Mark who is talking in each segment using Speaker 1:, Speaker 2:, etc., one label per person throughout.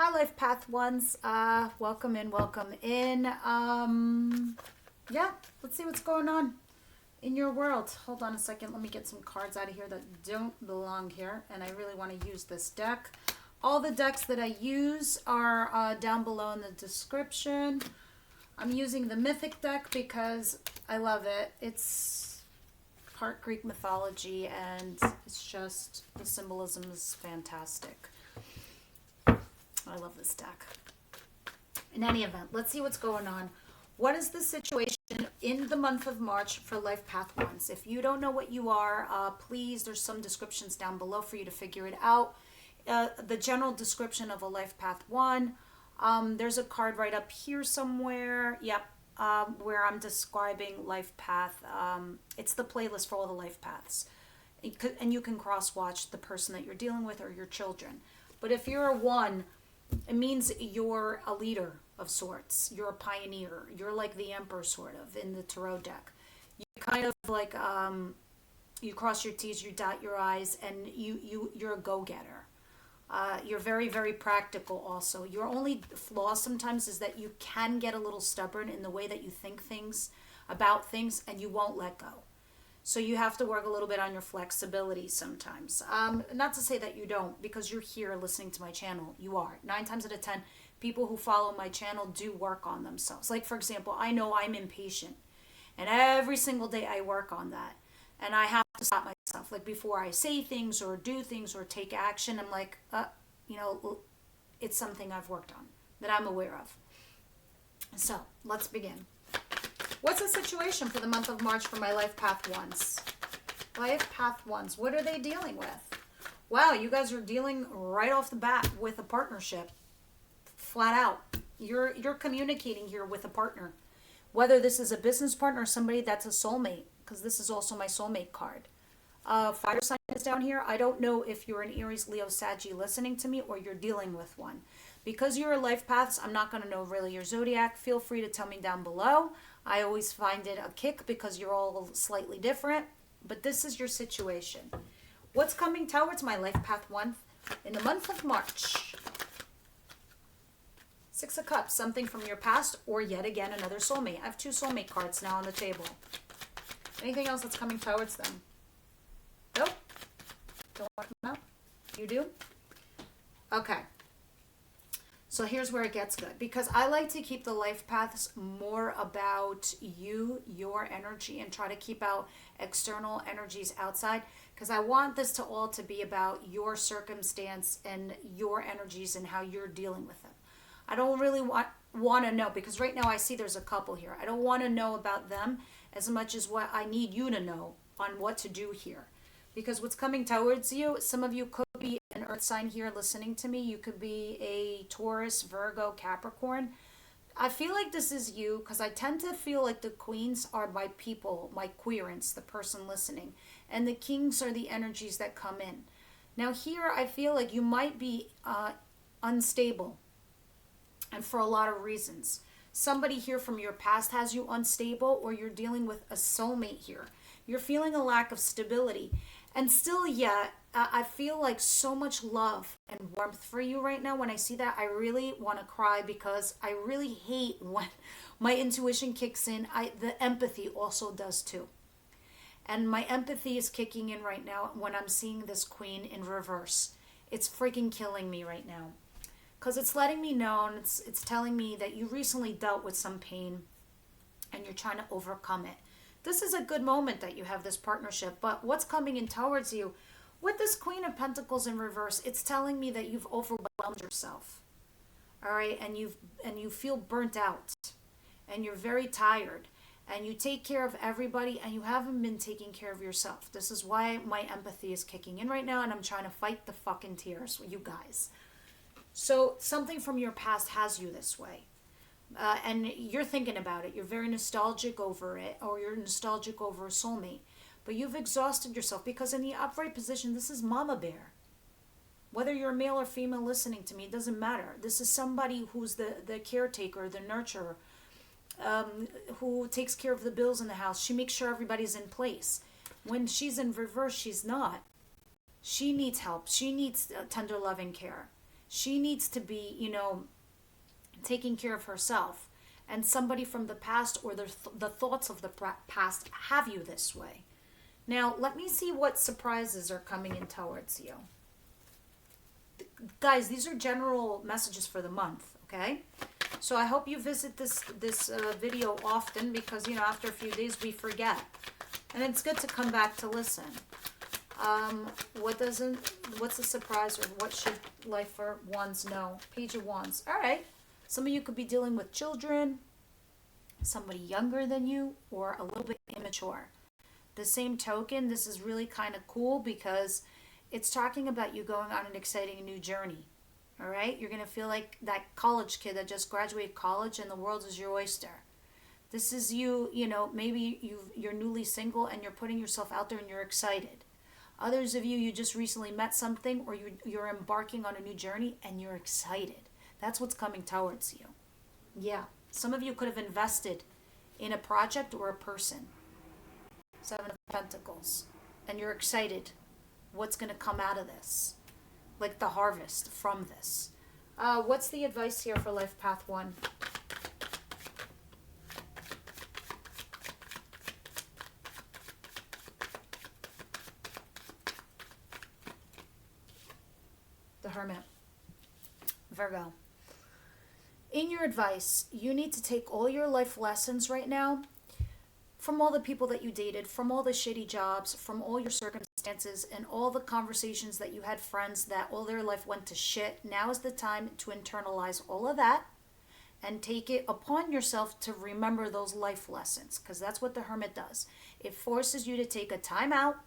Speaker 1: Hi, Life Path Ones. Welcome in, welcome in. Yeah, let's see what's going on in your world. Hold on a second. Let me get some cards out of here that don't belong here. And I really want to use this deck. All the decks that I use are down below in the description. I'm using the Mythic deck because I love it. It's part Greek mythology and it's just, the symbolism is fantastic. I love this deck. In any event, let's see what's going on. What is the situation in the month of March for Life Path Ones? If you don't know what you are, please, there's some descriptions down below for you to figure it out. The general description of a Life Path One. There's a card right up here somewhere. Yep. Where I'm describing Life Path. It's the playlist for all the life paths. And you can cross-watch the person that you're dealing with or your children. But if you're a one, it means you're a leader of sorts. You're a pioneer. You're like the emperor, sort of, in the tarot deck. You kind of like, you cross your T's, you dot your I's, and you're a go-getter. You're very, very practical also. Your only flaw sometimes is that you can get a little stubborn in the way that you think things, about things, and you won't let go. So you have to work a little bit on your flexibility sometimes. Not to say that you don't, because you're here listening to my channel. You are. 9 times out of 10, people who follow my channel do work on themselves. Like, for example, I know I'm impatient. And every single day I work on that. And I have to stop myself. Like, before I say things or do things or take action, I'm like, it's something I've worked on, that I'm aware of. So, let's begin. What's the situation for the month of March for my Life Path Ones? Life Path Ones, what are they dealing with? Wow, you guys are dealing right off the bat with a partnership. Flat out. You're communicating here with a partner. Whether this is a business partner or somebody that's a soulmate, because this is also my soulmate card. Fire sign is down here. I don't know if you're an Aries, Leo, Saggy listening to me or you're dealing with one. Because you're a life paths, I'm not going to know really your zodiac. Feel free to tell me down below. I always find it a kick because you're all slightly different. But this is your situation. What's coming towards my Life Path One in the month of March? 6 of Cups, something from your past or yet again another soulmate. I have 2 soulmate cards now on the table. Anything else that's coming towards them? Nope. Don't want them out? You do? Okay. So here's where it gets good. Because I like to keep the life paths more about you, your energy, and try to keep out external energies outside. Because I want this to all to be about your circumstance and your energies and how you're dealing with them. I don't really want to know, because right now I see there's a couple here. I don't want to know about them as much as what I need you to know on what to do here. Because what's coming towards you, some of you could be an earth sign here listening to me. You could be a Taurus, Virgo, Capricorn. I feel like this is you because I tend to feel like the queens are my people, my querents, the person listening. And the kings are the energies that come in. Now here I feel like you might be unstable. And for a lot of reasons. Somebody here from your past has you unstable, or you're dealing with a soulmate here. You're feeling a lack of stability. And still, yeah, I feel like so much love and warmth for you right now. When I see that, I really want to cry because I really hate when my intuition kicks in. The empathy also does too. And my empathy is kicking in right now when I'm seeing this queen in reverse. It's freaking killing me right now. Because it's letting me know, and it's telling me that you recently dealt with some pain and you're trying to overcome it. This is a good moment that you have this partnership, but what's coming in towards you with this Queen of Pentacles in reverse, it's telling me that you've overwhelmed yourself. All right, and you feel burnt out and you're very tired and you take care of everybody and you haven't been taking care of yourself. This is why my empathy is kicking in right now and I'm trying to fight the fucking tears with you guys. So something from your past has you this way. And you're thinking about it. You're very nostalgic over it, or you're nostalgic over a soulmate. But you've exhausted yourself because in the upright position, this is Mama Bear. Whether you're male or female listening to me, it doesn't matter. This is somebody who's the caretaker, the nurturer, who takes care of the bills in the house. She makes sure everybody's in place. When she's in reverse, she's not. She needs help. She needs tender loving care. She needs to be, taking care of herself. And somebody from the past or the thoughts of the past have you this way. Now, let me see what surprises are coming in towards you. Guys, these are general messages for the month, okay? So I hope you visit this video often because, after a few days we forget. And it's good to come back to listen. What's the surprise, or what should life for wands know? Page of Wands. All right. Some of you could be dealing with children, somebody younger than you, or a little bit immature. The same token, this is really kind of cool because it's talking about you going on an exciting new journey. All right? You're going to feel like that college kid that just graduated college and the world is your oyster. This is you, maybe you're newly single and you're putting yourself out there and you're excited. Others of you just recently met something, or you're embarking on a new journey and you're excited. That's what's coming towards you. Yeah. Some of you could have invested in a project or a person. 7 of Pentacles. And you're excited what's going to come out of this. Like the harvest from this. What's the advice here for Life Path 1? The Hermit. Virgo. In your advice, you need to take all your life lessons right now from all the people that you dated, from all the shitty jobs, from all your circumstances, and all the conversations that you had friends that all their life went to shit. Now is the time to internalize all of that and take it upon yourself to remember those life lessons, because that's what the Hermit does. It forces you to take a time out,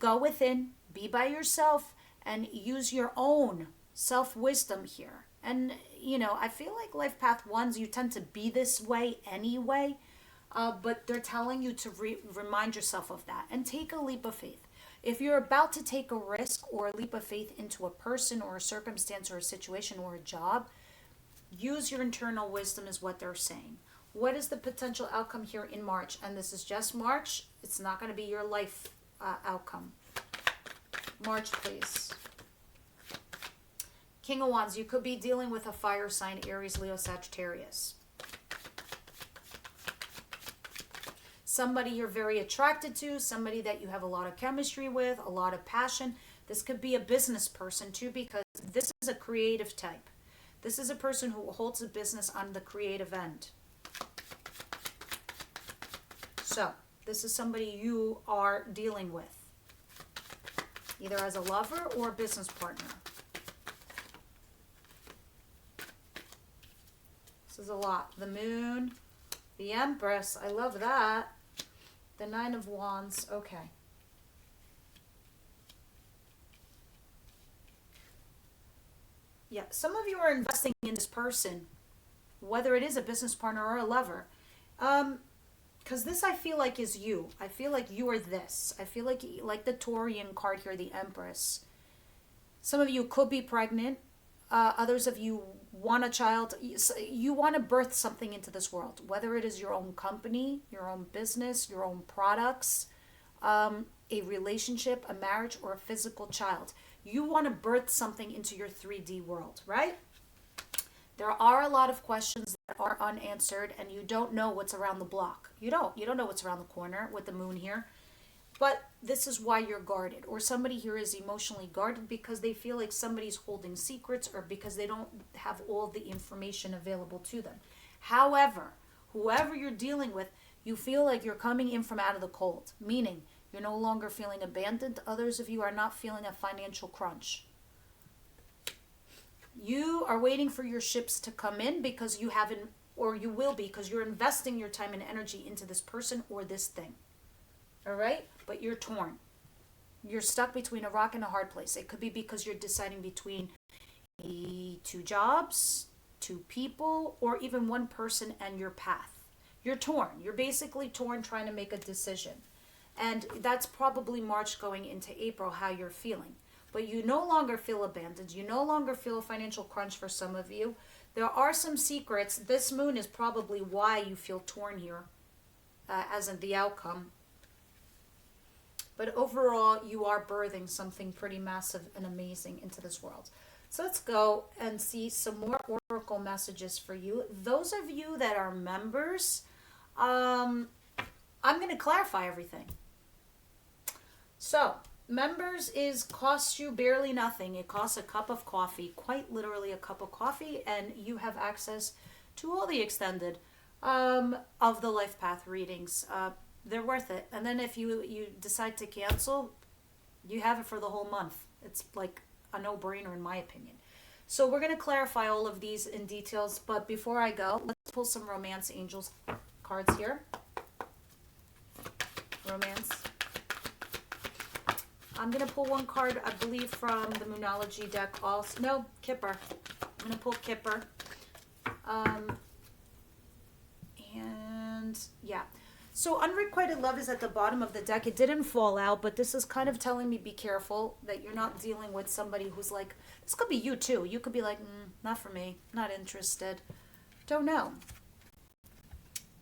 Speaker 1: go within, be by yourself, and use your own self-wisdom here. And, I feel like Life Path 1s, you tend to be this way anyway, but they're telling you to remind yourself of that and take a leap of faith. If you're about to take a risk or a leap of faith into a person or a circumstance or a situation or a job, use your internal wisdom is what they're saying. What is the potential outcome here in March? And this is just March. It's not going to be your life outcome. March, please. King of Wands, you could be dealing with a fire sign, Aries, Leo, Sagittarius. Somebody you're very attracted to, somebody that you have a lot of chemistry with, a lot of passion. This could be a business person too, because this is a creative type. This is a person who holds a business on the creative end. So, this is somebody you are dealing with, either as a lover or a business partner. This is a lot. The Moon, the Empress, I love that. The 9 of Wands, okay. Yeah, some of you are investing in this person, whether it is a business partner or a lover. Because this I feel like is you. I feel like you are this. I feel like the Taurian card here, the Empress. Some of you could be pregnant. Others of you want a child. You want to birth something into this world, whether it is your own company, your own business, your own products, a relationship, a marriage, or a physical child. You want to birth something into your 3D world, right? There are a lot of questions that are unanswered, and you don't know what's around the block. You don't know what's around the corner with the Moon here. But this is why you're guarded, or somebody here is emotionally guarded because they feel like somebody's holding secrets, or because they don't have all the information available to them. However, whoever you're dealing with, you feel like you're coming in from out of the cold, meaning you're no longer feeling abandoned. Others of you are not feeling a financial crunch. You are waiting for your ships to come in because you haven't, or you will be, because you're investing your time and energy into this person or this thing. All right? But you're torn. You're stuck between a rock and a hard place. It could be because you're deciding between 2 jobs, 2 people, or even one person and your path. You're torn. You're basically torn trying to make a decision. And that's probably March going into April, how you're feeling. But you no longer feel abandoned. You no longer feel a financial crunch for some of you. There are some secrets. This Moon is probably why you feel torn here, as in the outcome. But overall, you are birthing something pretty massive and amazing into this world. So let's go and see some more oracle messages for you. Those of you that are members, I'm going to clarify everything. So, members costs you barely nothing. It costs a cup of coffee, quite literally a cup of coffee, and you have access to all the extended of the life path readings. They're worth it. And then if you decide to cancel, you have it for the whole month. It's like a no-brainer in my opinion. So we're going to clarify all of these in details, but before I go, let's pull some Romance Angels cards here. Romance. I'm going to pull one card, I believe, from the Moonology Deck also. No, Kipper. I'm going to pull Kipper. And yeah. So unrequited love is at the bottom of the deck. It didn't fall out, but this is kind of telling me be careful that you're not dealing with somebody who's like, this could be you too. You could be like, not for me, not interested. Don't know.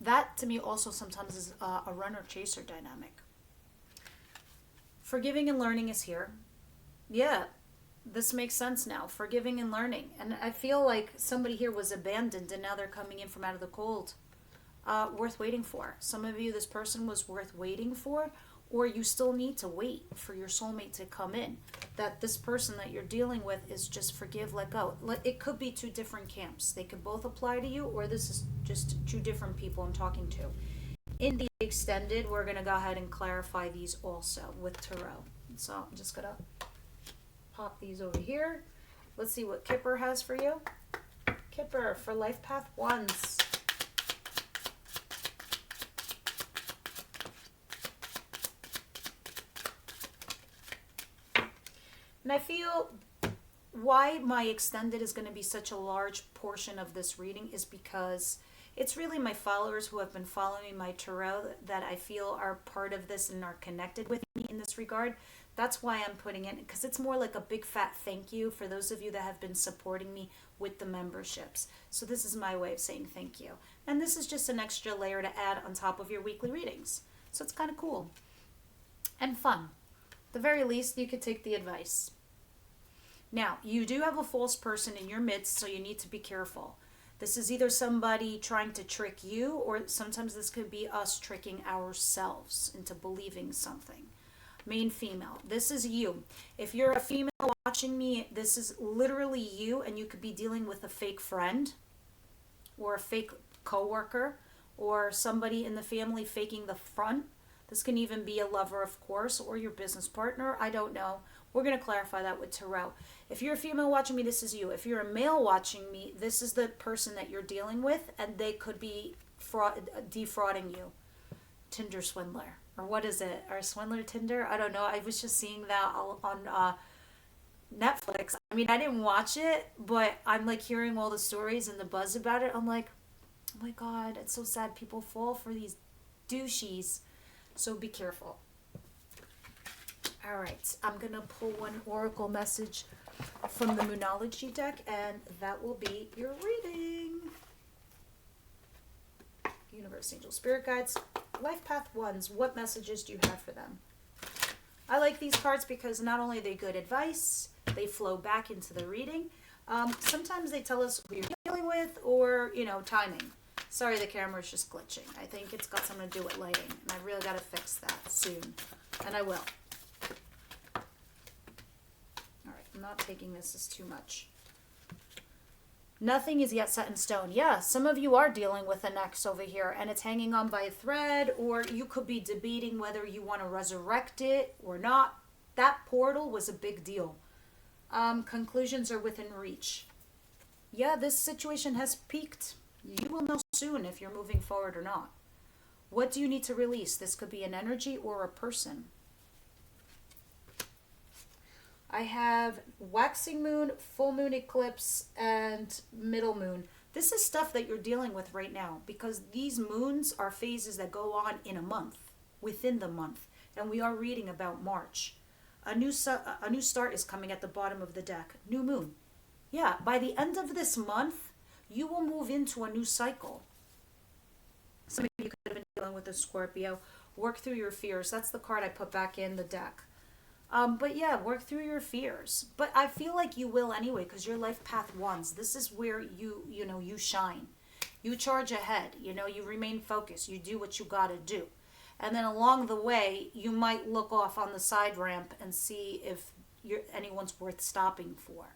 Speaker 1: That to me also sometimes is a runner-chaser dynamic. Forgiving and learning is here. Yeah, this makes sense now. Forgiving and learning. And I feel like somebody here was abandoned and now they're coming in from out of the cold. Worth waiting for. Some of you, this person was worth waiting for, or you still need to wait for your soulmate to come in. That this person that you're dealing with is just forgive, let go. It could be two different camps. They could both apply to you, or this is just two different people I'm talking to. In the extended, we're going to go ahead and clarify these also with tarot. So I'm just going to pop these over here. Let's see what Kipper has for you. Kipper for Life Path Ones. And I feel why my extended is going to be such a large portion of this reading is because it's really my followers who have been following my tarot that I feel are part of this and are connected with me in this regard. That's why I'm putting it, because it's more like a big fat thank you for those of you that have been supporting me with the memberships. So this is my way of saying thank you. And this is just an extra layer to add on top of your weekly readings. So it's kind of cool and fun. At the very least, you could take the advice. Now, you do have a false person in your midst, so you need to be careful. This is either somebody trying to trick you, or sometimes this could be us tricking ourselves into believing something. Main female, this is you. If you're a female watching me, this is literally you, and you could be dealing with a fake friend or a fake coworker or somebody in the family faking the front. This can even be a lover, of course, or your business partner. I don't know. We're going to clarify that with tarot. If you're a female watching me, this is you. If you're a male watching me, this is the person that you're dealing with, and they could be defrauding you. Tinder swindler. Or what is it? Or swindler Tinder? I don't know. I was just seeing that on Netflix. I mean, I didn't watch it, but I'm like hearing all the stories and the buzz about it. I'm like, oh my God, it's so sad people fall for these douchies. So be careful. All right, I'm going to pull one oracle message from the Moonology Deck, and that will be your reading. Universe, Angel, Spirit Guides, Life Path Ones, what messages do you have for them? I like these cards because not only are they good advice, they flow back into the reading. Sometimes they tell us who you're dealing with or, timing. Sorry, the camera's just glitching. I think it's got something to do with lighting, and I really got to fix that soon, and I will. I'm not taking this as too much. Nothing is yet set in stone. Yeah, some of you are dealing with an ex over here, and it's hanging on by a thread, or you could be debating whether you want to resurrect it or not. That portal was a big deal. Conclusions are within reach. Yeah, this situation has peaked. You will know soon if you're moving forward or not. What do you need to release? This could be an energy or a person. I have waxing moon, full moon eclipse, and middle moon. This is stuff that you're dealing with right now because these moons are phases that go on in a month, within the month. And we are reading about March. A new start is coming at the bottom of the deck. New moon. Yeah, by the end of this month, you will move into a new cycle. Some of you could have been dealing with a Scorpio. Work through your fears. That's the card I put back in the deck. But yeah, work through your fears. But I feel like you will anyway, because your life path ones. This is where you shine. You charge ahead. You remain focused. You do what you got to do. And then along the way, you might look off on the side ramp and see if anyone's worth stopping for.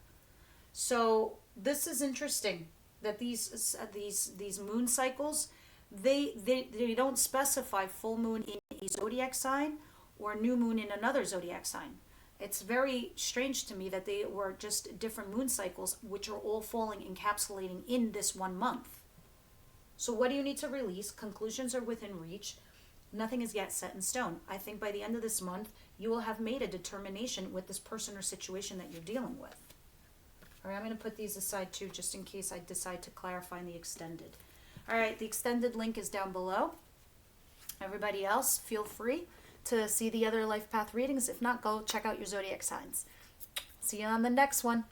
Speaker 1: So this is interesting that these moon cycles, they don't specify full moon in a zodiac sign or new moon in another zodiac sign. It's very strange to me that they were just different moon cycles, which are all falling, encapsulating in this 1 month. So what do you need to release? Conclusions are within reach. Nothing is yet set in stone. I think by the end of this month, you will have made a determination with this person or situation that you're dealing with. All right, I'm going to put these aside too, just in case I decide to clarify in the extended. All right, the extended link is down below. Everybody else, feel free to see the other life path readings. If not, go check out your zodiac signs. See you on the next one.